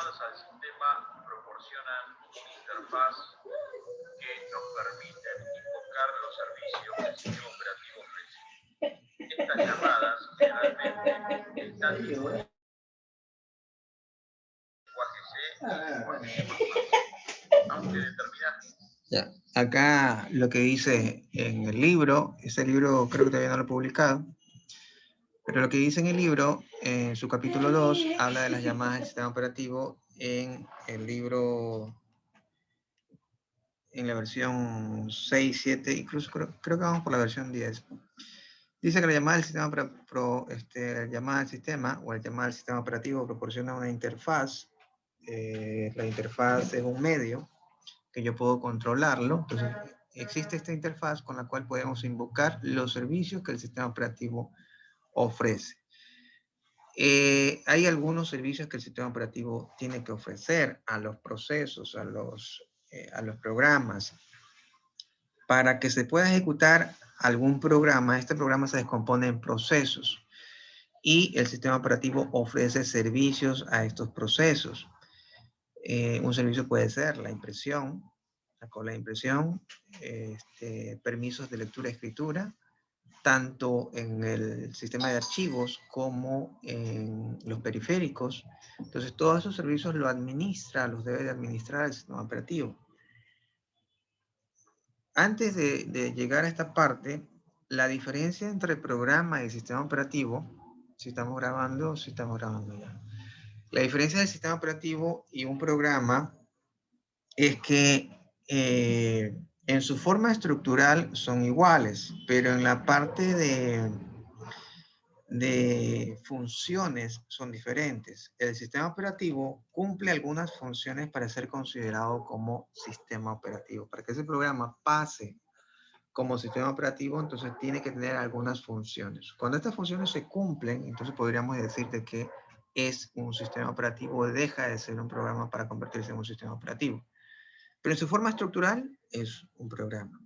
llamadas al sistema proporcionan una interfaz que nos permiten invocar los servicios que el sistema operativo ofrece. Estas llamadas generalmente están disponibles en lenguaje C y lenguaje C++, aunque determinadas. Ya. Acá lo que dice en el libro, ese libro creo que todavía no lo he publicado, pero lo que dice en el libro, en su capítulo 2, habla de las llamadas del sistema operativo en el libro, en la versión 6, 7, incluso creo que vamos por la versión 10. Dice que la llamada del sistema, la llamada del sistema o la llamada del sistema operativo proporciona una interfaz. La interfaz es un medio que yo puedo controlarlo. Entonces, existe esta interfaz con la cual podemos invocar los servicios que el sistema operativo ofrece. Hay algunos servicios que el sistema operativo tiene que ofrecer a los procesos, a los programas. Para que se pueda ejecutar algún programa, este programa se descompone en procesos y el sistema operativo ofrece servicios a estos procesos. Un servicio puede ser la impresión, la cola de impresión, permisos de lectura y escritura, tanto en el sistema de archivos como en los periféricos. Entonces, todos esos servicios los debe de administrar el sistema operativo. Antes de llegar a esta parte, la diferencia entre programa y sistema operativo, si estamos grabando ya. La diferencia del sistema operativo y un programa es que en su forma estructural son iguales, pero en la parte de funciones son diferentes. El sistema operativo cumple algunas funciones para ser considerado como sistema operativo. Para que ese programa pase como sistema operativo, entonces tiene que tener algunas funciones. Cuando estas funciones se cumplen, entonces podríamos decir de que es un sistema operativo, deja de ser un programa para convertirse en un sistema operativo. Pero en su forma estructural es un programa.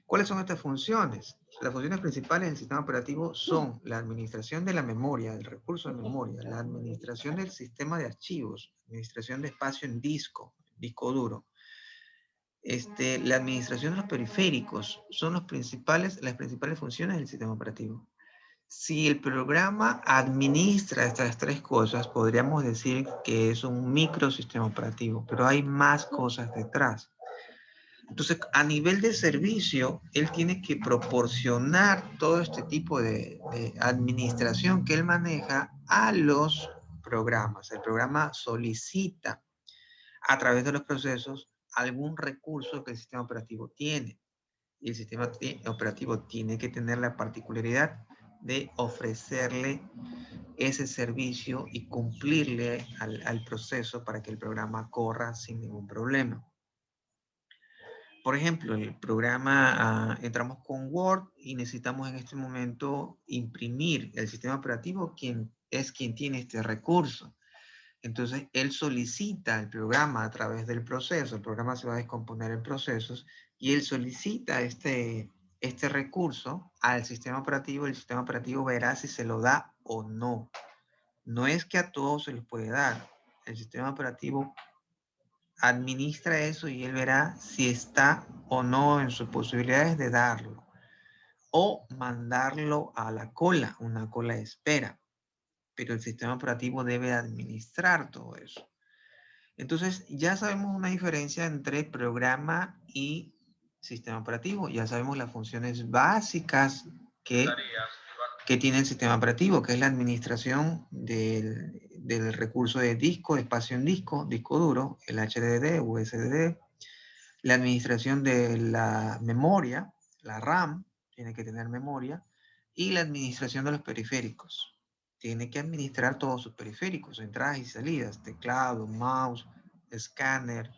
¿Cuáles son estas funciones? Las funciones principales del sistema operativo son la administración de la memoria, del recurso de memoria, la administración del sistema de archivos, administración de espacio en disco duro, la administración de los periféricos, son las principales funciones del sistema operativo. Si el programa administra estas tres cosas, podríamos decir que es un microsistema operativo, pero hay más cosas detrás. Entonces, a nivel de servicio, él tiene que proporcionar todo este tipo de administración que él maneja a los programas. El programa solicita a través de los procesos algún recurso que el sistema operativo tiene. Y el sistema operativo tiene que tener la particularidad de ofrecerle ese servicio y cumplirle al proceso para que el programa corra sin ningún problema. Por ejemplo, el programa, entramos con Word y necesitamos en este momento imprimir. El sistema operativo quien tiene este recurso. Entonces, él solicita el programa a través del proceso. El programa se va a descomponer en procesos y él solicita este recurso al sistema operativo. El sistema operativo verá si se lo da o no. No es que a todos se les puede dar. El sistema operativo administra eso y él verá si está o no en sus posibilidades de darlo o mandarlo a la cola, una cola de espera. Pero el sistema operativo debe administrar todo eso. Entonces, ya sabemos una diferencia entre programa y sistema operativo. Ya sabemos las funciones básicas que tiene el sistema operativo, que es la administración del recurso de disco, espacio en disco duro, el HDD, USDD, la administración de la memoria, la RAM, tiene que tener memoria, y la administración de los periféricos. Tiene que administrar todos sus periféricos, entradas y salidas, teclado, mouse, escáner,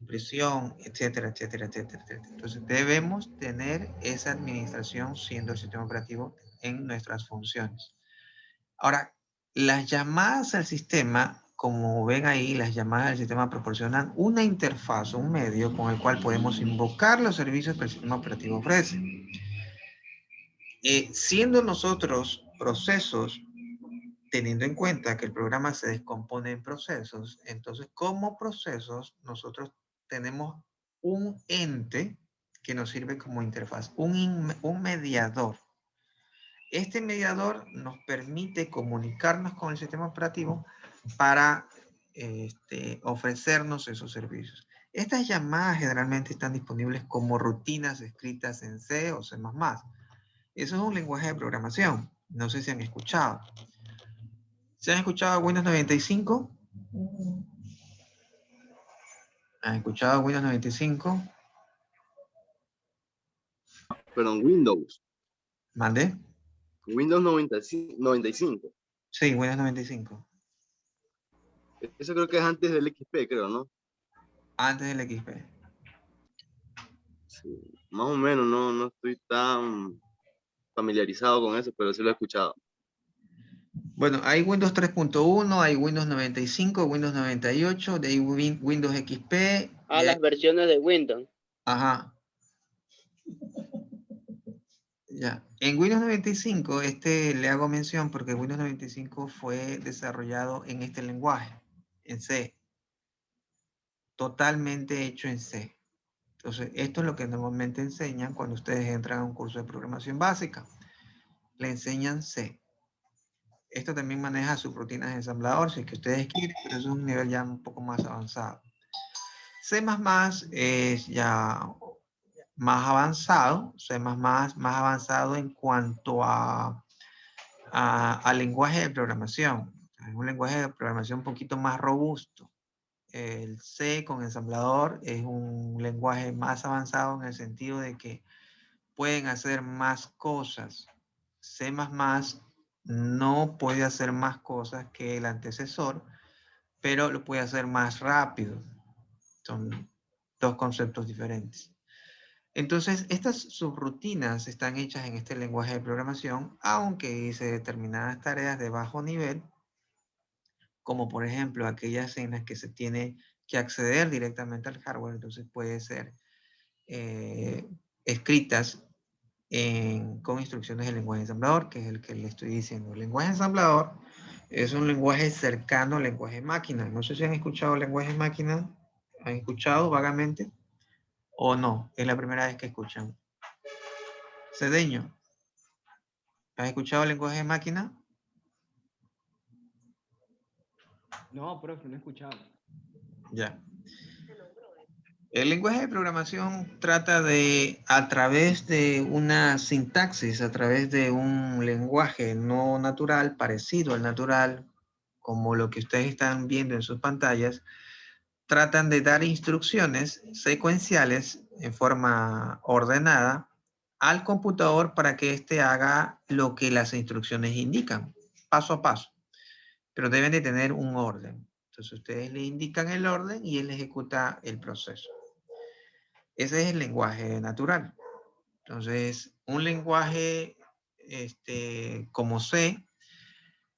impresión, etcétera, etcétera, etcétera, etcétera. Entonces debemos tener esa administración siendo el sistema operativo en nuestras funciones. Ahora, las llamadas al sistema, como ven ahí, las llamadas al sistema proporcionan una interfaz, un medio con el cual podemos invocar los servicios que el sistema operativo ofrece. Siendo nosotros procesos, teniendo en cuenta que el programa se descompone en procesos, entonces como procesos nosotros tenemos un ente que nos sirve como interfaz, un mediador. Este mediador nos permite comunicarnos con el sistema operativo para ofrecernos esos servicios. Estas llamadas generalmente están disponibles como rutinas escritas en C o C++. Eso es un lenguaje de programación. No sé si han escuchado. ¿Se han escuchado Windows 95? ¿Han escuchado Windows 95? Perdón, Windows. ¿Mande? Windows 95. Sí, Windows 95. Eso creo que es antes del XP, creo, ¿no? Antes del XP. Sí, más o menos, no estoy tan familiarizado con eso, pero sí lo he escuchado. Bueno, hay Windows 3.1, hay Windows 95, Windows 98, hay Windows XP. Las versiones de Windows. Ajá. Ya. En Windows 95, le hago mención porque Windows 95 fue desarrollado en este lenguaje, en C. Totalmente hecho en C. Entonces, esto es lo que normalmente enseñan cuando ustedes entran a un curso de programación básica. Le enseñan C. Esto también maneja subrutinas de ensamblador, si es que ustedes quieren, pero eso es un nivel ya un poco más avanzado. C++ es ya más avanzado, C++ más avanzado en cuanto a lenguaje de programación. Es un lenguaje de programación un poquito más robusto. El C con ensamblador es un lenguaje más avanzado en el sentido de que pueden hacer más cosas. C++ no puede hacer más cosas que el antecesor, pero lo puede hacer más rápido. Son dos conceptos diferentes. Entonces, estas subrutinas están hechas en este lenguaje de programación, aunque hice determinadas tareas de bajo nivel, como por ejemplo aquellas en las que se tiene que acceder directamente al hardware, entonces puede ser escritas con instrucciones del lenguaje ensamblador, que es el que le estoy diciendo. El lenguaje ensamblador es un lenguaje cercano al lenguaje máquina. No sé si han escuchado el lenguaje máquina. ¿Han escuchado vagamente? ¿O no? Es la primera vez que escuchan. Cedeño, ¿has escuchado el lenguaje de máquina? No, profe, no he escuchado. Ya. El lenguaje de programación trata de, a través de una sintaxis, a través de un lenguaje no natural, parecido al natural, como lo que ustedes están viendo en sus pantallas, tratan de dar instrucciones secuenciales en forma ordenada al computador para que éste haga lo que las instrucciones indican, paso a paso. Pero deben de tener un orden. Entonces ustedes le indican el orden y él ejecuta el proceso. Ese es el lenguaje natural. Entonces, un lenguaje como C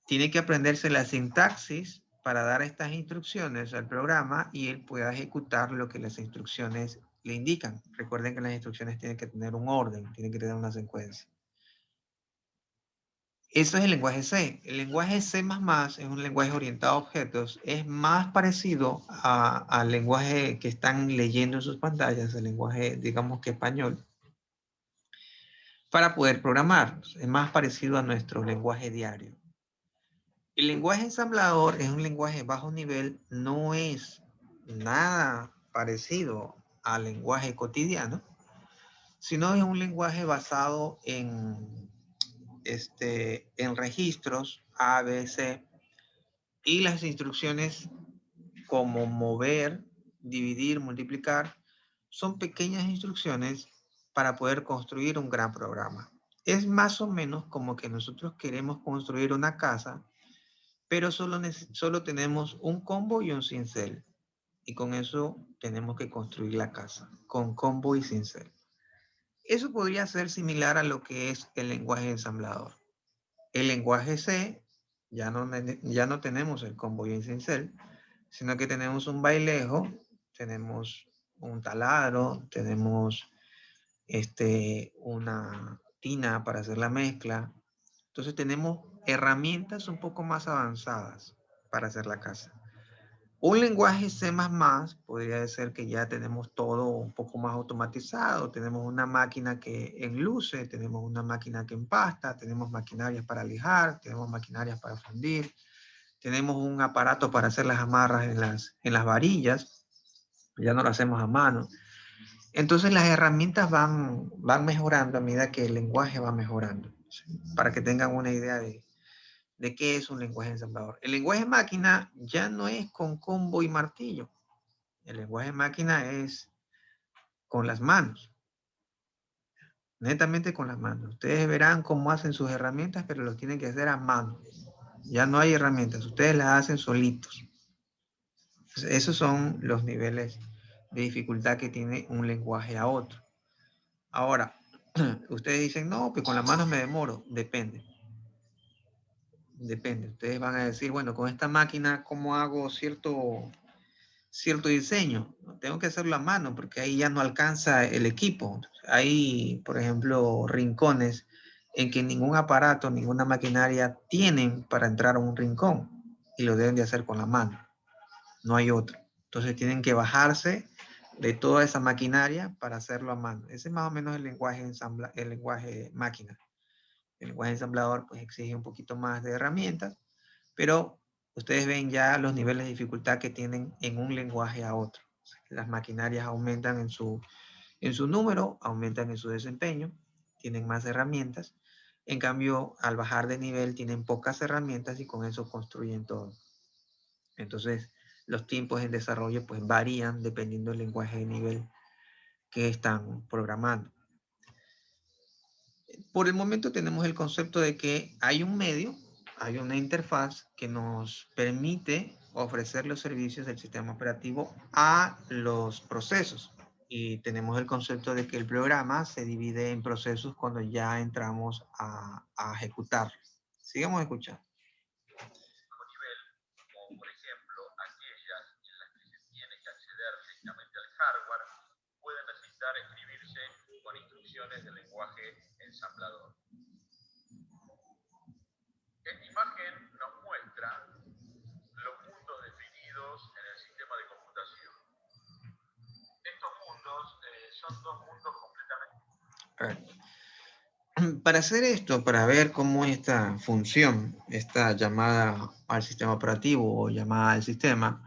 tiene que aprenderse la sintaxis para dar estas instrucciones al programa y él pueda ejecutar lo que las instrucciones le indican. Recuerden que las instrucciones tienen que tener un orden, tienen que tener una secuencia. Eso es el lenguaje C. El lenguaje C++ es un lenguaje orientado a objetos. Es más parecido al lenguaje que están leyendo en sus pantallas, el lenguaje, digamos que español, para poder programar. Es más parecido a nuestro lenguaje diario. El lenguaje ensamblador es un lenguaje de bajo nivel, no es nada parecido al lenguaje cotidiano, sino es un lenguaje basado en registros A, B, C, y las instrucciones como mover, dividir, multiplicar, son pequeñas instrucciones para poder construir un gran programa. Es más o menos como que nosotros queremos construir una casa, pero solo tenemos un combo y un cincel. Y con eso tenemos que construir la casa, con combo y cincel. Eso podría ser similar a lo que es el lenguaje ensamblador. El lenguaje C, ya no tenemos el combo y el cincel, sino que tenemos un bailejo, tenemos un taladro, tenemos una tina para hacer la mezcla. Entonces tenemos herramientas un poco más avanzadas para hacer la casa. Un lenguaje C++ podría ser que ya tenemos todo un poco más automatizado. Tenemos una máquina que enluce, tenemos una máquina que empasta, tenemos maquinarias para lijar, tenemos maquinarias para fundir, tenemos un aparato para hacer las amarras en las varillas. Ya no lo hacemos a mano. Entonces las herramientas van mejorando a medida que el lenguaje va mejorando. Para que tengan una idea de qué es un lenguaje ensamblador. El lenguaje máquina ya no es con combo y martillo. El lenguaje máquina es con las manos. Netamente con las manos. Ustedes verán cómo hacen sus herramientas, pero lo tienen que hacer a mano. Ya no hay herramientas. Ustedes las hacen solitos. Entonces, esos son los niveles de dificultad que tiene un lenguaje a otro. Ahora, ustedes dicen, no, que con las manos me demoro. Depende. Depende. Ustedes van a decir, bueno, con esta máquina, ¿cómo hago cierto diseño? Tengo que hacerlo a mano porque ahí ya no alcanza el equipo. Hay, por ejemplo, rincones en que ningún aparato, ninguna maquinaria tienen para entrar a un rincón y lo deben de hacer con la mano. No hay otro. Entonces tienen que bajarse de toda esa maquinaria para hacerlo a mano. Ese es más o menos el lenguaje máquina. El lenguaje ensamblador pues exige un poquito más de herramientas, pero ustedes ven ya los niveles de dificultad que tienen en un lenguaje a otro. Las maquinarias aumentan en su número, aumentan en su desempeño, tienen más herramientas. En cambio, al bajar de nivel tienen pocas herramientas y con eso construyen todo. Entonces, los tiempos en desarrollo pues varían dependiendo del lenguaje de nivel que están programando. Por el momento tenemos el concepto de que hay un medio, hay una interfaz que nos permite ofrecer los servicios del sistema operativo a los procesos. Y tenemos el concepto de que el programa se divide en procesos cuando ya entramos a ejecutarlo. Sigamos escuchando. Nivel, como por ejemplo aquellas en las que se tiene que acceder directamente al hardware, pueden necesitar escribirse con instrucciones de lenguaje ensamblador. Esta imagen nos muestra los mundos definidos en el sistema de computación. Estos mundos son dos mundos completamente... Para hacer esto, para ver cómo esta función, esta llamada al sistema operativo o llamada al sistema,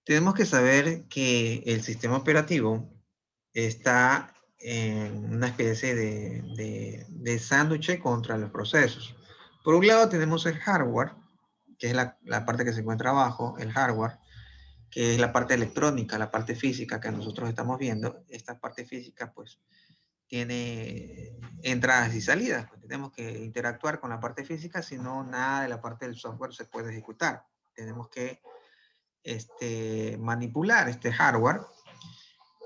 tenemos que saber que el sistema operativo está en una especie de sándwich contra los procesos. Por un lado tenemos el hardware, que es la parte que se encuentra abajo, el hardware, que es la parte electrónica, la parte física que nosotros estamos viendo. Esta parte física, pues, tiene entradas y salidas. Pues tenemos que interactuar con la parte física, si no, nada de la parte del software se puede ejecutar. Tenemos que manipular este hardware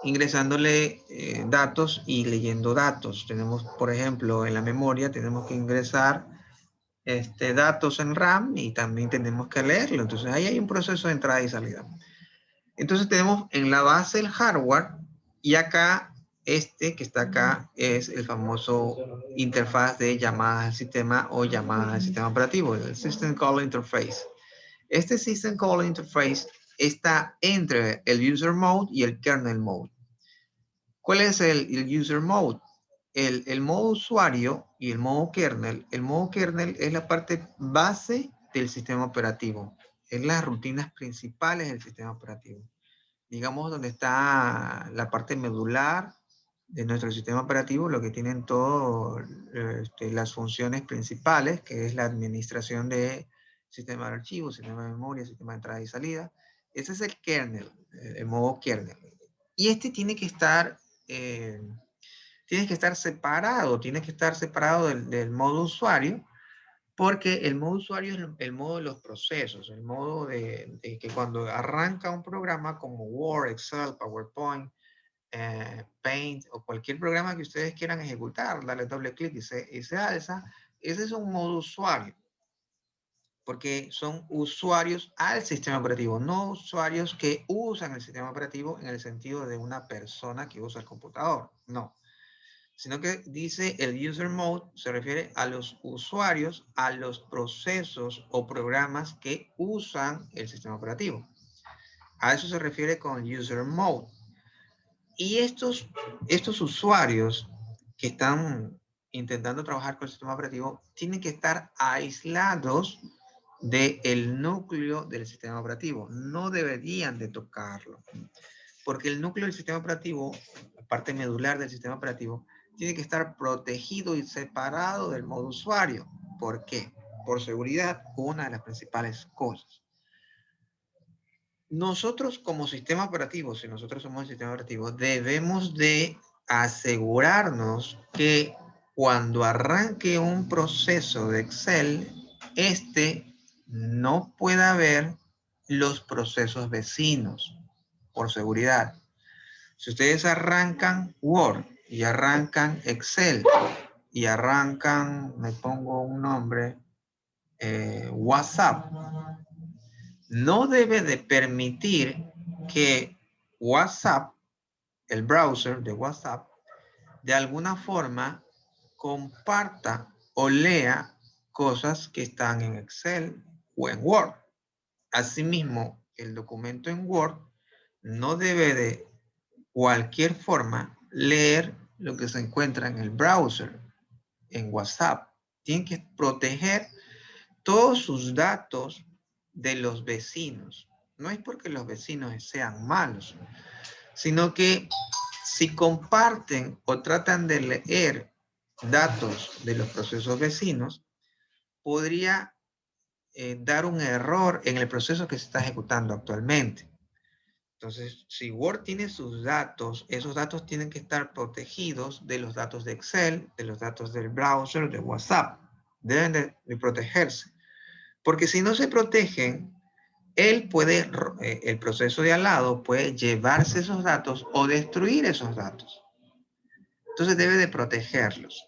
ingresándole datos y leyendo datos. Tenemos, por ejemplo, en la memoria tenemos que ingresar datos en RAM y también tenemos que leerlo. Entonces ahí hay un proceso de entrada y salida. Entonces tenemos en la base el hardware y acá que está acá es el famoso interfaz de llamadas al sistema o llamadas al sistema operativo, el System Call Interface. Este System Call Interface está entre el User Mode y el Kernel Mode. ¿Cuál es el User Mode? El modo usuario y el modo kernel. El modo kernel es la parte base del sistema operativo. Es las rutinas principales del sistema operativo. Digamos donde está la parte medular de nuestro sistema operativo, lo que tienen todas las funciones principales, que es la administración de sistema de archivos, sistema de memoria, sistema de entrada y salida. Ese es el kernel, el modo kernel. Y tiene que estar separado, del modo usuario, porque el modo usuario es el modo de los procesos, el modo de que cuando arranca un programa como Word, Excel, PowerPoint, Paint o cualquier programa que ustedes quieran ejecutar, darle doble clic y se alza, ese es un modo usuario, porque son usuarios al sistema operativo, no usuarios que usan el sistema operativo en el sentido de una persona que usa el computador, no. sino que dice el user mode se refiere a los usuarios, a los procesos o programas que usan el sistema operativo. A eso se refiere con user mode. Y estos usuarios que están intentando trabajar con el sistema operativo tienen que estar aislados del núcleo del sistema operativo. No deberían de tocarlo. Porque el núcleo del sistema operativo, la parte medular del sistema operativo, tiene que estar protegido y separado del modo usuario. ¿Por qué? Por seguridad, una de las principales cosas. Nosotros como sistema operativo, si nosotros somos el sistema operativo, debemos de asegurarnos que cuando arranque un proceso de Excel, no pueda ver los procesos vecinos, por seguridad. Si ustedes arrancan Word y arrancan Excel y arrancan, me pongo un nombre, WhatsApp, no debe de permitir que WhatsApp, el browser de WhatsApp, de alguna forma comparta o lea cosas que están en Excel o en Word. Asimismo, el documento en Word no debe de cualquier forma leer lo que se encuentra en el browser, en WhatsApp. Tienen que proteger todos sus datos de los vecinos. No es porque los vecinos sean malos, sino que si comparten o tratan de leer datos de los procesos vecinos, podría dar un error en el proceso que se está ejecutando actualmente. Entonces, si Word tiene sus datos, esos datos tienen que estar protegidos de los datos de Excel, de los datos del browser, de WhatsApp. Deben de protegerse. Porque si no se protegen, el proceso de al lado puede llevarse esos datos o destruir esos datos. Entonces debe de protegerlos.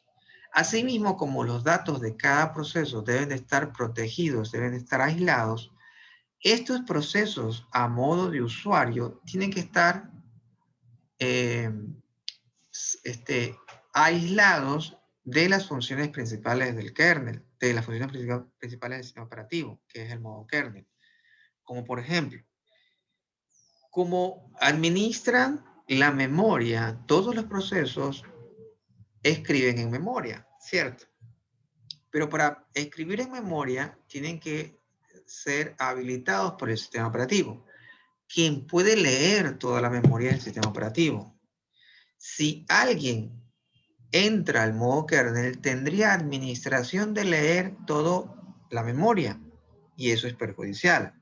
Asimismo, como los datos de cada proceso deben de estar protegidos, deben de estar aislados, estos procesos a modo de usuario tienen que estar aislados de las funciones principales del kernel, de las funciones principales del sistema operativo, que es el modo kernel. Como por ejemplo, como administran la memoria, todos los procesos escriben en memoria, ¿cierto? Pero para escribir en memoria tienen que ser habilitados por el sistema operativo, quien puede leer toda la memoria del sistema operativo. Si alguien entra al modo kernel, tendría administración de leer toda la memoria, y eso es perjudicial.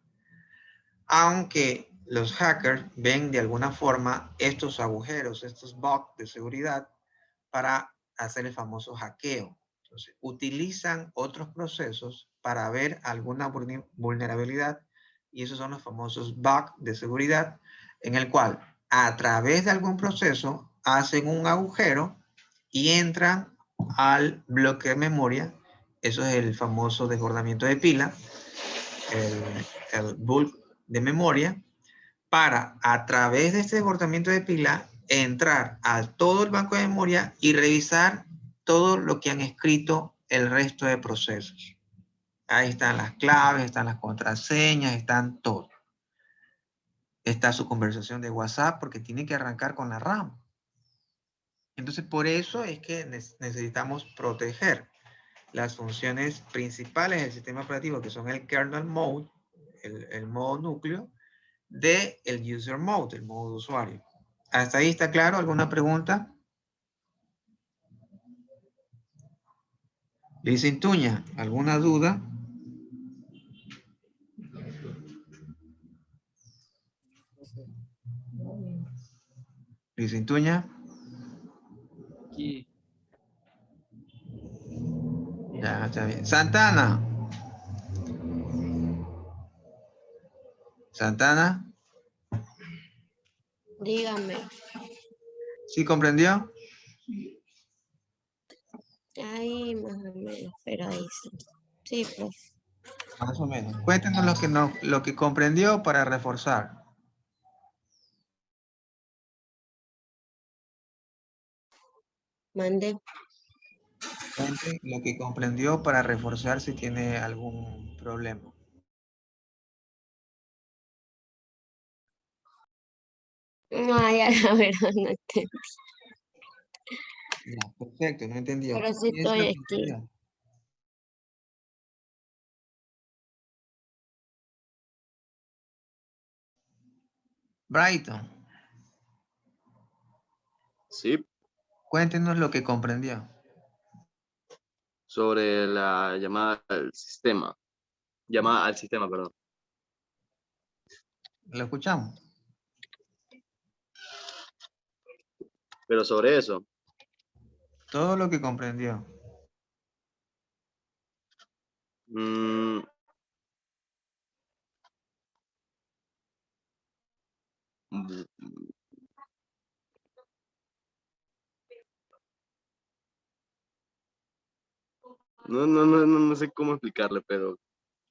Aunque los hackers ven de alguna forma estos agujeros, estos bugs de seguridad para hacer el famoso hackeo. Entonces, utilizan otros procesos para ver alguna vulnerabilidad, y esos son los famosos bugs de seguridad, en el cual a través de algún proceso hacen un agujero y entran al bloque de memoria. Eso es el famoso desbordamiento de pila, el bulk de memoria, para a través de este desbordamiento de pila entrar a todo el banco de memoria y revisar todo lo que han escrito el resto de procesos. Ahí están las claves, están las contraseñas, están todo. Está su conversación de WhatsApp porque tiene que arrancar con la RAM. Entonces, por eso es que necesitamos proteger las funciones principales del sistema operativo, que son el kernel mode, el modo núcleo, del user mode, el modo de usuario. ¿Hasta ahí está claro? ¿Alguna pregunta? Liz Intuña, ¿alguna duda? Liz Intuña. Aquí. Ya, está bien. Santana. Santana. Dígame. ¿Sí comprendió? Ahí más o menos, pero ahí sí. Sí, profe. Más o menos. Cuéntenos lo que comprendió para reforzar. Mande. Cuente lo que comprendió para reforzar si tiene algún problema. No, ya la verdad no entendí. Ya, perfecto, no entendió. Pero sí ¿Qué es lo estoy que aquí. entendió? Brighton, Sí, cuéntenos lo que comprendió. sobre la llamada al sistema. Llamada al sistema, perdón. ¿Lo escuchamos? Pero sobre eso, Todo lo que comprendió. mm, no sé cómo explicarle, pero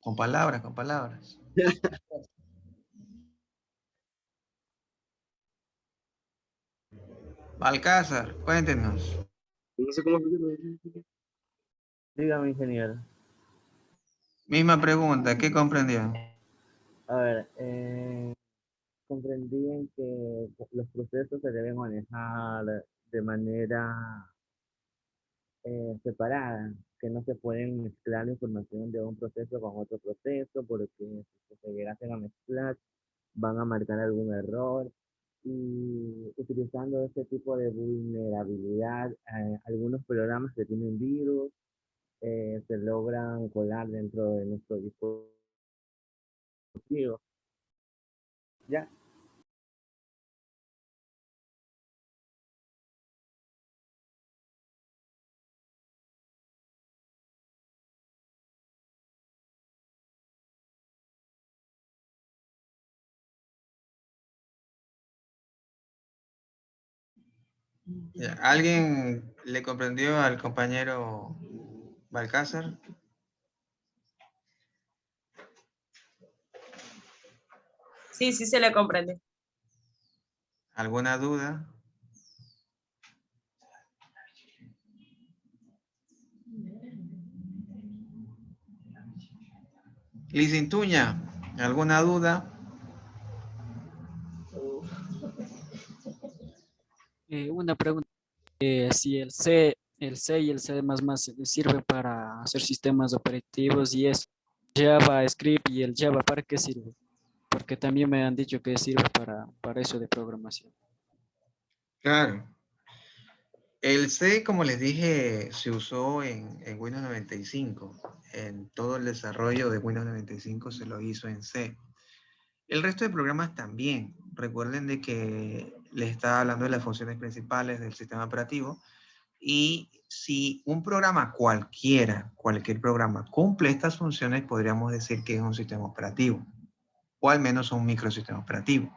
Con palabras, con palabras. Balcázar, cuéntenos. no sé cómo explicarle. Dígame, ingeniero. Misma pregunta, ¿qué comprendió? A ver, comprendí en que los procesos se deben manejar de manera separada, que no se pueden mezclar la información de un proceso con otro proceso, porque si se llegasen a mezclar, van a marcar algún error. Y utilizando este tipo de vulnerabilidad, algunos programas que tienen virus se logran colar dentro de nuestro dispositivo. Ya. Ya, ¿alguien le comprendió al compañero Balcázar? Sí, sí se le comprende. ¿Alguna duda? Licintuña, ¿alguna duda? Una pregunta. Si el C y el C++ sirve para hacer sistemas operativos y es JavaScript y el Java, ¿para qué sirve? Porque también me han dicho que sirve para eso de programación. Claro. El C, como les dije, se usó en Windows 95. En todo el desarrollo de Windows 95 se lo hizo en C. El resto de programas también. Recuerden de que les estaba hablando de las funciones principales del sistema operativo. Y si un programa cualquier programa cumple estas funciones, podríamos decir que es un sistema operativo. O al menos un microsistema operativo.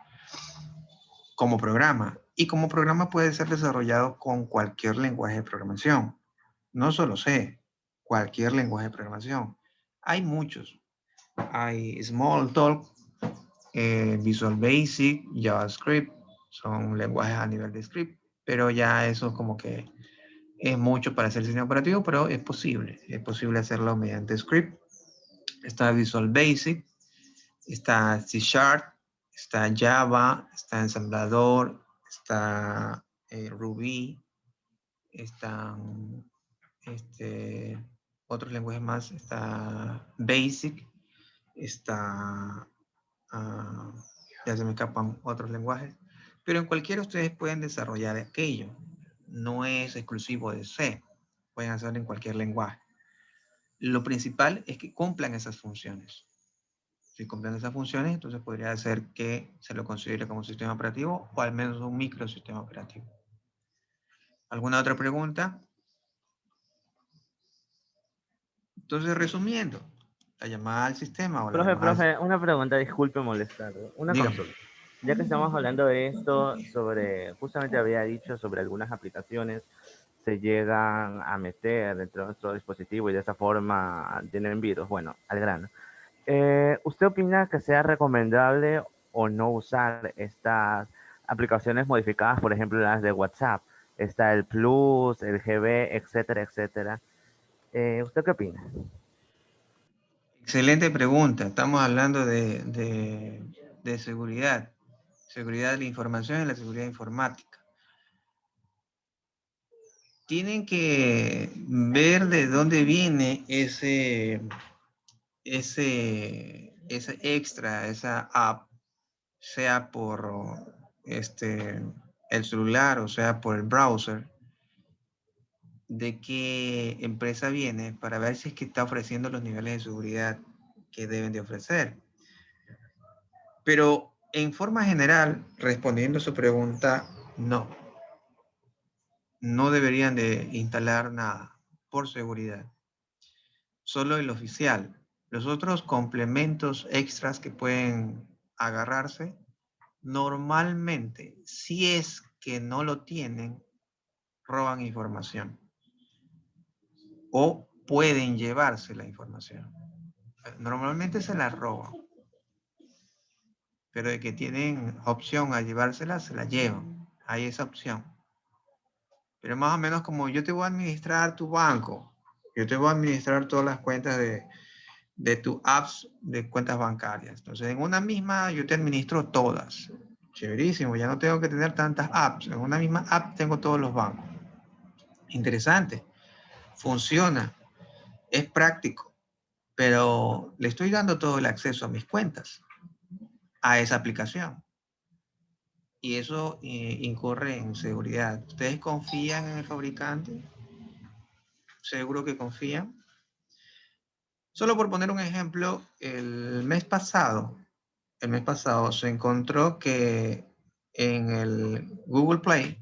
Como programa. Y como programa puede ser desarrollado con cualquier lenguaje de programación. No solo C, cualquier lenguaje de programación. Hay muchos. Hay Smalltalk, Visual Basic, JavaScript. Son lenguajes a nivel de script. Pero ya eso como que es mucho para hacer sistema operativo, pero es posible. Es posible hacerlo mediante script. Está Visual Basic. Está C Sharp. Está Java. Está ensamblador. Está Ruby. Están otros lenguajes más. Está Basic. Está... ya se me escapan otros lenguajes. Pero en cualquiera ustedes pueden desarrollar aquello. No es exclusivo de C. Pueden hacerlo en cualquier lenguaje. Lo principal es que cumplan esas funciones. Si cumplen esas funciones, entonces podría ser que se lo considere como un sistema operativo o al menos un microsistema operativo. ¿Alguna otra pregunta? Entonces, resumiendo, la llamada al sistema o la llamada al... Profe, una pregunta, disculpe molestarlo. Una Dígame. consulta. Ya que estamos hablando de esto, justamente había dicho sobre algunas aplicaciones se llegan a meter dentro de nuestro dispositivo y de esa forma tienen virus. Bueno, al grano. ¿Usted opina que sea recomendable o no usar estas aplicaciones modificadas, por ejemplo, las de WhatsApp? Está el Plus, el GB, etcétera, etcétera. ¿Usted qué opina? Excelente pregunta. Estamos hablando de seguridad. Seguridad de la información y la seguridad informática. Tienen que ver de dónde viene ese extra, esa app, sea por el celular o sea por el browser, de qué empresa viene para ver si es que está ofreciendo los niveles de seguridad que deben de ofrecer. Pero en forma general, respondiendo a su pregunta, no. No deberían de instalar nada por seguridad. Solo el oficial. Los otros complementos extras que pueden agarrarse, normalmente, si es que no lo tienen, roban información o pueden llevarse la información. Normalmente se la roban, pero de que tienen opción a llevársela, se la llevan. Hay esa opción. Pero más o menos como yo te voy a administrar tu banco, yo te voy a administrar todas las cuentas de tu apps de cuentas bancarias. Entonces, en una misma yo te administro todas. Chéverísimo, ya no tengo que tener tantas apps. En una misma app tengo todos los bancos. Interesante. Funciona. Es práctico. Pero le estoy dando todo el acceso a mis cuentas, a esa aplicación. Y eso incurre en seguridad. ¿Ustedes confían en el fabricante? ¿Seguro que confían? Solo por poner un ejemplo, el mes pasado se encontró que en el Google Play,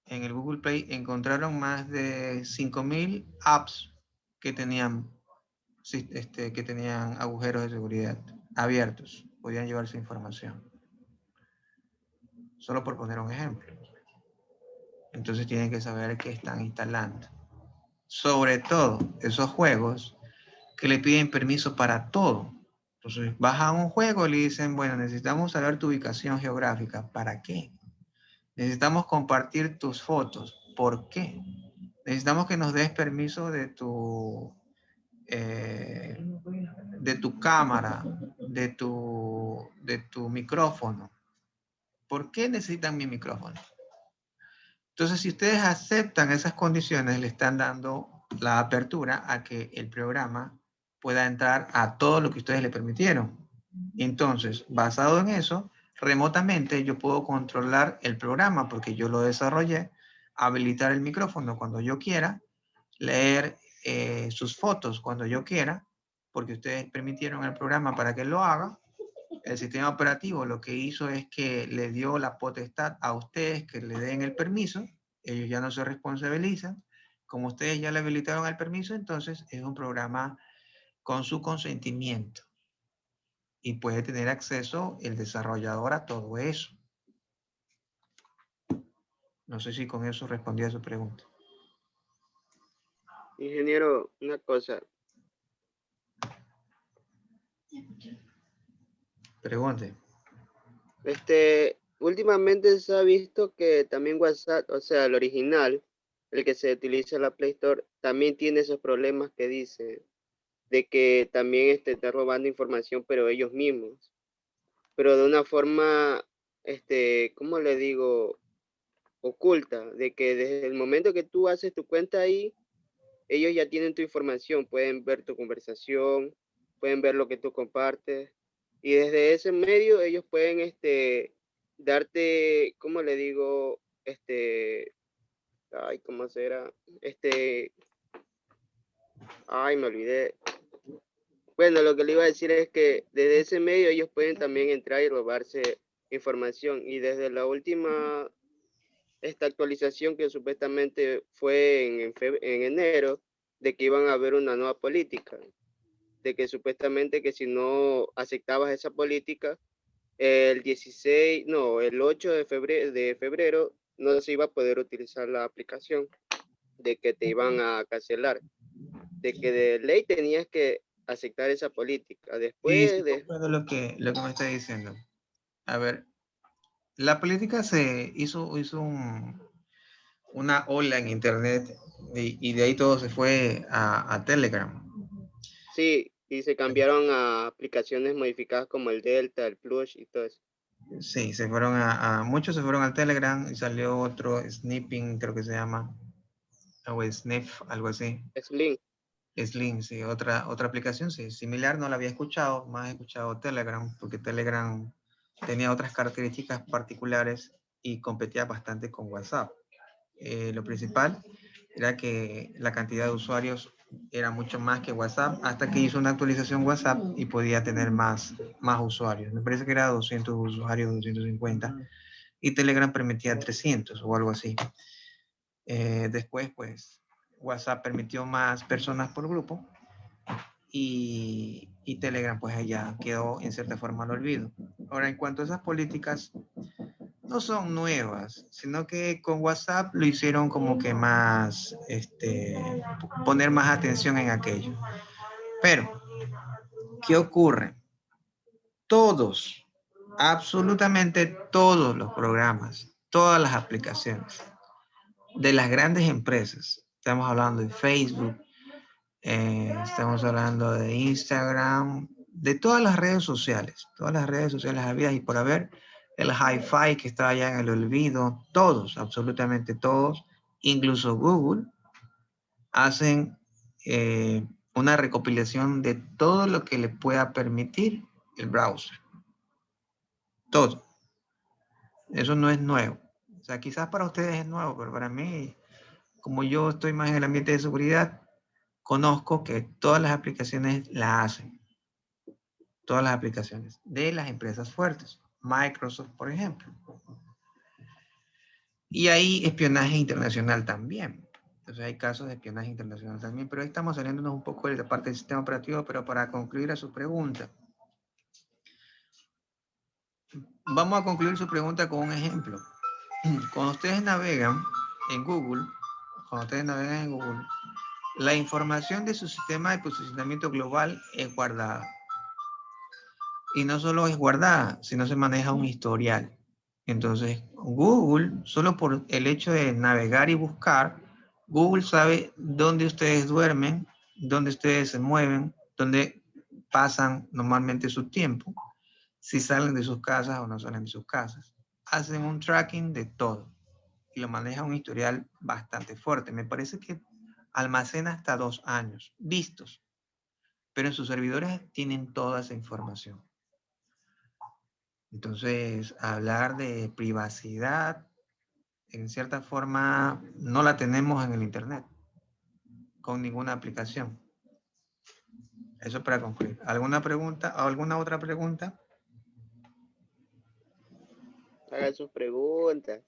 encontraron más de 5.000 apps que tenían, que tenían agujeros de seguridad abiertos, podían llevar su información. Solo por poner un ejemplo. Entonces tienen que saber qué están instalando. Sobre todo esos juegos que le piden permiso para todo. Entonces bajan un juego y le dicen, bueno, necesitamos saber tu ubicación geográfica. ¿Para qué? Necesitamos compartir tus fotos. ¿Por qué? Necesitamos que nos des permiso de tu cámara, de tu micrófono. ¿Por qué necesitan mi micrófono? Entonces, si ustedes aceptan esas condiciones, le están dando la apertura a que el programa pueda entrar a todo lo que ustedes le permitieron. Entonces, basado en eso, remotamente yo puedo controlar el programa porque yo lo desarrollé, habilitar el micrófono cuando yo quiera, leer sus fotos cuando yo quiera, porque ustedes permitieron el programa para que lo haga. El sistema operativo lo que hizo es que le dio la potestad a ustedes que le den el permiso, ellos ya no se responsabilizan, como ustedes ya le habilitaron el permiso, entonces es un programa con su consentimiento y puede tener acceso el desarrollador a todo eso. No sé si con eso respondí a su pregunta. Ingeniero, una cosa. Pregunte. Últimamente se ha visto que también WhatsApp, o sea, el original, el que se utiliza en la Play Store, también tiene esos problemas que dice, de que también está robando información, pero ellos mismos, pero de una forma, ¿cómo le digo? Oculta, de que desde el momento que tú haces tu cuenta ahí, ellos ya tienen tu información, pueden ver tu conversación, pueden ver lo que tú compartes, y desde ese medio ellos pueden darte, ¿cómo le digo? Ay, ¿cómo será? Ay, me olvidé. Bueno, lo que le iba a decir es que desde ese medio ellos pueden también entrar y robarse información, y desde la última esta actualización que supuestamente fue en enero, de que iban a haber una nueva política, de que supuestamente que si no aceptabas esa política, el 8 de febrero no se iba a poder utilizar la aplicación, de que te iban a cancelar, de que de ley tenías que aceptar esa política. Sí, Después de... comprendo lo que me está diciendo. A ver, la política se hizo una ola en internet y de ahí todo se fue a Telegram. Sí, y se cambiaron a aplicaciones modificadas como el Delta, el Plus y todo eso. Sí, se fueron muchos se fueron al Telegram y salió otro Snipping, creo que se llama, o Sniff, algo así. Slim. Slim, sí, otra aplicación, sí, similar, no la había escuchado, más he escuchado Telegram, porque Telegram tenía otras características particulares y competía bastante con WhatsApp. Lo principal era que la cantidad de usuarios era mucho más que WhatsApp, hasta que hizo una actualización WhatsApp y podía tener más usuarios. Me parece que era 200 usuarios, 250, y Telegram permitía 300 o algo así. Después, pues, WhatsApp permitió más personas por grupo y Telegram, pues, ya quedó en cierta forma al olvido. Ahora, en cuanto a esas políticas, no son nuevas, sino que con WhatsApp lo hicieron como que más, poner más atención en aquello. Pero, ¿qué ocurre? Todos, absolutamente todos los programas, todas las aplicaciones de las grandes empresas, estamos hablando de Facebook, estamos hablando de Instagram, de todas las redes sociales habidas y por haber, el hi-fi que está allá en el olvido, todos, absolutamente todos, incluso Google, hacen una recopilación de todo lo que le pueda permitir el browser. Todo. Eso no es nuevo. O sea, quizás para ustedes es nuevo, pero para mí, como yo estoy más en el ambiente de seguridad, conozco que todas las aplicaciones la hacen. Todas las aplicaciones de las empresas fuertes. Microsoft, por ejemplo. Y hay espionaje internacional también. Entonces hay casos de espionaje internacional también, pero ahí estamos saliéndonos un poco de la parte del sistema operativo, pero para concluir a su pregunta. Vamos a concluir su pregunta con un ejemplo. Cuando ustedes navegan en Google, la información de su sistema de posicionamiento global es guardada. Y no solo es guardada, sino se maneja un historial. Entonces, Google, solo por el hecho de navegar y buscar, Google sabe dónde ustedes duermen, dónde ustedes se mueven, dónde pasan normalmente su tiempo, si salen de sus casas o no salen de sus casas. Hacen un tracking de todo y lo maneja un historial bastante fuerte. Me parece que almacena hasta 2 años vistos, pero en sus servidores tienen toda esa información. Entonces, hablar de privacidad, en cierta forma, no la tenemos en el Internet, con ninguna aplicación. Eso para concluir. ¿Alguna pregunta o alguna otra pregunta? Hagan sus preguntas.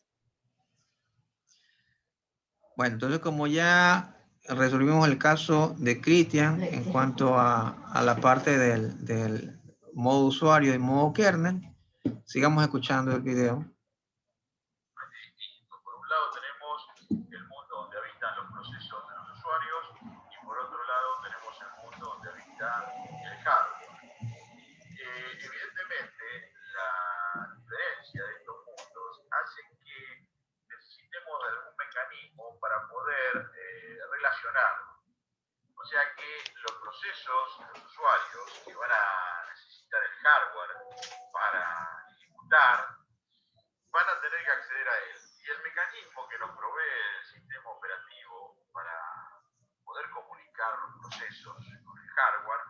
Bueno, entonces como ya resolvimos el caso de Cristian en cuanto a la parte del modo usuario y modo kernel, sigamos escuchando el video. Por un lado tenemos el mundo donde habitan los procesos de los usuarios y por otro lado tenemos el mundo donde habita el hardware. Evidentemente, la diferencia de estos mundos hace que necesitemos de algún mecanismo para poder relacionarnos. O sea que los procesos de los usuarios que van a necesitar el hardware para ejecutar van a tener que acceder a él. Y el mecanismo que nos provee el sistema operativo para poder comunicar los procesos con el hardware,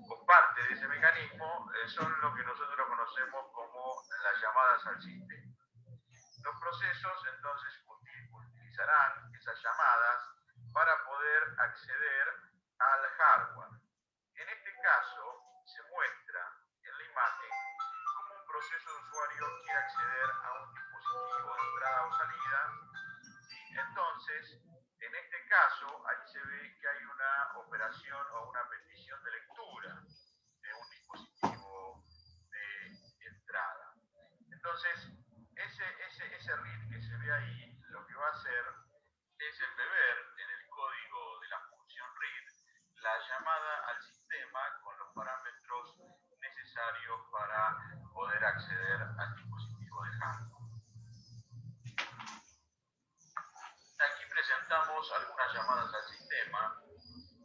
o parte de ese mecanismo, son lo que nosotros conocemos como las llamadas al sistema. Los procesos entonces utilizarán esas llamadas para poder acceder al hardware. En este caso, se muestra en la imagen cómo un proceso de usuario quiere acceder a un dispositivo de entrada o salida. Entonces, en este caso, ahí se ve que hay una operación o una petición de lectura de un dispositivo de entrada. Entonces, ese read que se ve ahí, lo que va a hacer es embeber en el código de la función read la llamada al sistema con los parámetros necesarios para poder acceder al dispositivo de hardware. tenemos algunas llamadas al sistema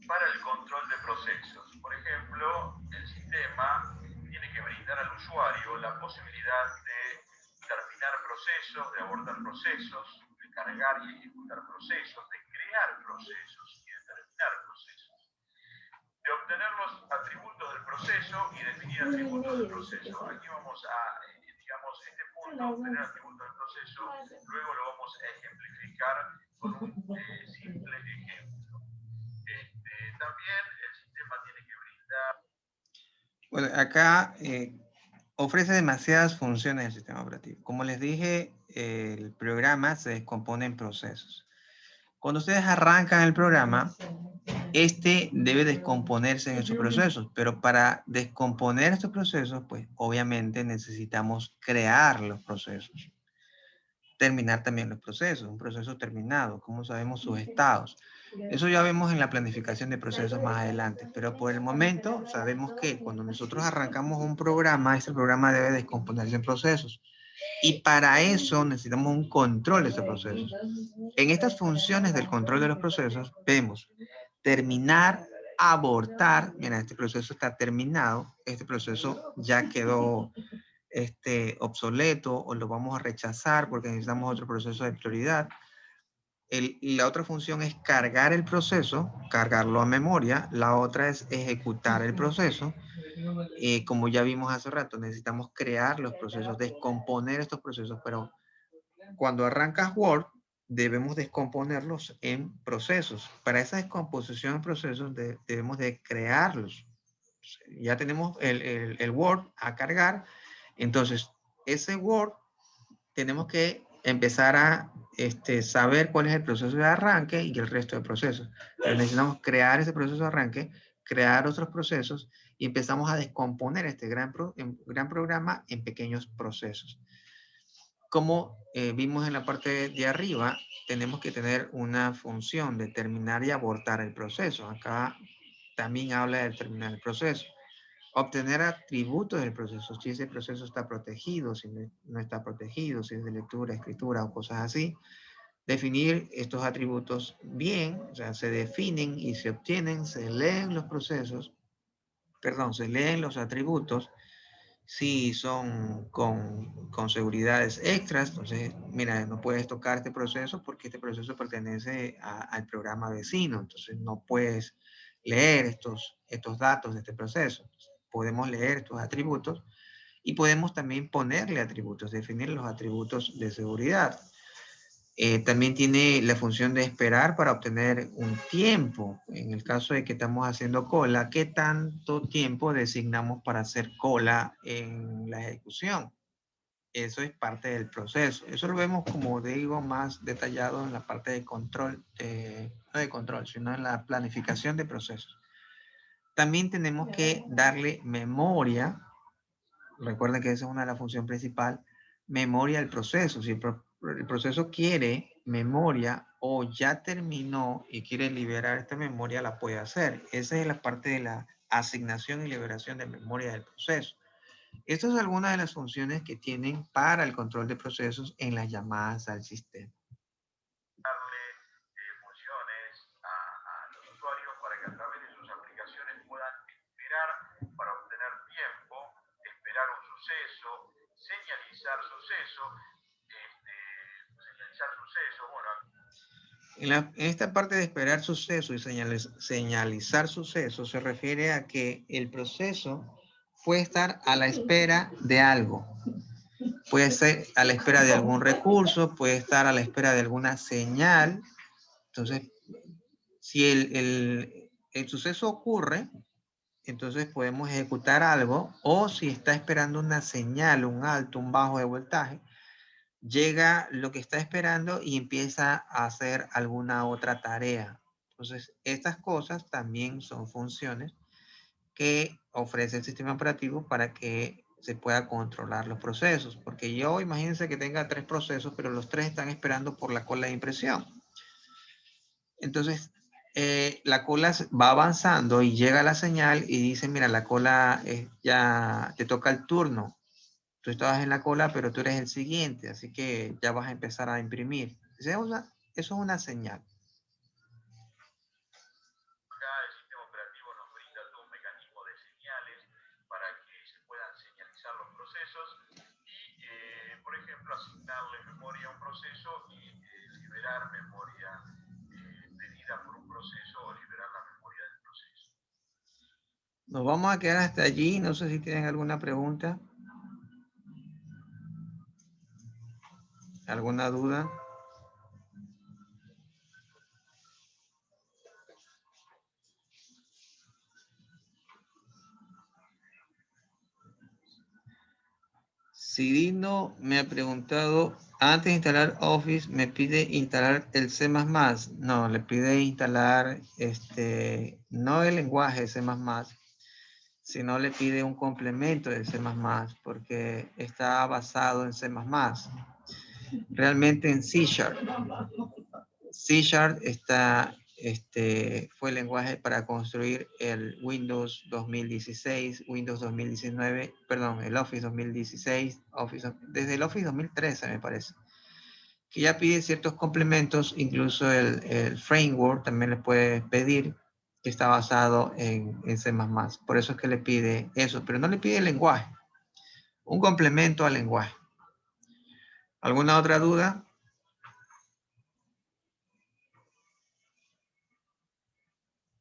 para el control de procesos. Por ejemplo, el sistema tiene que brindar al usuario la posibilidad de terminar procesos, de abordar procesos, de cargar y ejecutar procesos, de crear procesos y de terminar procesos, de obtener los atributos del proceso y definir atributos del proceso. Aquí vamos a, digamos, este punto, obtener atributos del proceso, luego lo vamos a ejemplificar con un simple ejemplo. También el sistema tiene que brindar... Bueno, acá ofrece demasiadas funciones el sistema operativo. Como les dije, el programa se descompone en procesos. Cuando ustedes arrancan el programa, este debe descomponerse en estos procesos, pero para descomponer estos procesos, pues obviamente necesitamos crear los procesos. Terminar también los procesos, un proceso terminado, como sabemos sus estados. Eso ya vemos en la planificación de procesos más adelante, pero por el momento sabemos que cuando nosotros arrancamos un programa, ese programa debe descomponerse en procesos. Y para eso necesitamos un control de esos procesos. En estas funciones del control de los procesos vemos terminar, abortar. Mira, este proceso está terminado, este proceso ya quedó obsoleto o lo vamos a rechazar porque necesitamos otro proceso de prioridad. La otra función es cargar el proceso, cargarlo a memoria. La otra es ejecutar el proceso. Como ya vimos hace rato, necesitamos crear los procesos, descomponer estos procesos, pero cuando arrancas Word, debemos descomponerlos en procesos. Para esa descomposición en procesos debemos de crearlos. Ya tenemos el Word a cargar, entonces ese Word tenemos que empezar a saber cuál es el proceso de arranque y el resto de procesos. Pero necesitamos crear ese proceso de arranque, crear otros procesos y empezamos a descomponer este gran programa en pequeños procesos. Como vimos en la parte de arriba, tenemos que tener una función de terminar y abortar el proceso. Acá también habla de terminar el proceso. Obtener atributos del proceso, si ese proceso está protegido, si no está protegido, si es de lectura, escritura o cosas así. Definir estos atributos bien, o sea, se definen y se obtienen, se leen los procesos, perdón, se leen los atributos, si son con seguridades extras. Entonces, mira, no puedes tocar este proceso porque este proceso pertenece al programa vecino, entonces no puedes leer estos datos de este proceso. Podemos leer estos atributos y podemos también ponerle atributos, definir los atributos de seguridad. También tiene la función de esperar para obtener un tiempo. En el caso de que estamos haciendo cola, ¿qué tanto tiempo designamos para hacer cola en la ejecución? Eso es parte del proceso. Eso lo vemos, como digo, más detallado en la parte de control, no de control, sino en la planificación de procesos. También tenemos que darle memoria. Recuerden que esa es una de las funciones principales. Memoria al proceso. Si el proceso quiere memoria o ya terminó y quiere liberar esta memoria, la puede hacer. Esa es la parte de la asignación y liberación de memoria del proceso. Estas son algunas de las funciones que tienen para el control de procesos en las llamadas al sistema. Darle funciones a los usuarios para que a través de sus aplicaciones puedan esperar para obtener tiempo, esperar un suceso, señalizar suceso, bueno. En esta parte de esperar suceso y señalizar suceso se refiere a que el proceso puede estar a la espera de algo. Puede ser a la espera de algún recurso, puede estar a la espera de alguna señal. Entonces, si el suceso ocurre, entonces podemos ejecutar algo, o si está esperando una señal, un alto, un bajo de voltaje, llega lo que está esperando y empieza a hacer alguna otra tarea. Entonces, estas cosas también son funciones que ofrece el sistema operativo para que se pueda controlar los procesos. Porque yo, imagínense que tenga 3 procesos, pero los 3 están esperando por la cola de impresión. Entonces, la cola va avanzando y llega la señal y dice, mira, la cola ya te toca el turno. Tú estabas en la cola, pero tú eres el siguiente, así que ya vas a empezar a imprimir. Eso es una señal. el sistema operativo nos brinda todo un mecanismo de señales para que se puedan señalizar los procesos y, por ejemplo, asignarle memoria a un proceso y liberar memoria pedida por un proceso o liberar la memoria del proceso. Nos vamos a quedar hasta allí. No sé si tienen alguna pregunta. ¿Alguna duda? Cirino me ha preguntado, antes de instalar Office, me pide instalar el C++. No, le pide instalar no el lenguaje C++, sino le pide un complemento de C++, porque está basado en C++. Realmente en C#. C# fue el lenguaje para construir el Windows 2016, Windows 2019, perdón, el Office 2016, desde el Office 2013 me parece, que ya pide ciertos complementos, incluso el framework también le puede pedir, que está basado en C++. Por eso es que le pide eso, pero no le pide el lenguaje, un complemento al lenguaje. ¿Alguna otra duda?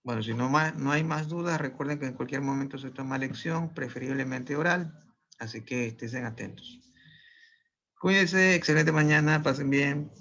Bueno, si no hay más dudas, recuerden que en cualquier momento se toma lección, preferiblemente oral, así que estén atentos. Cuídense, excelente mañana, pasen bien.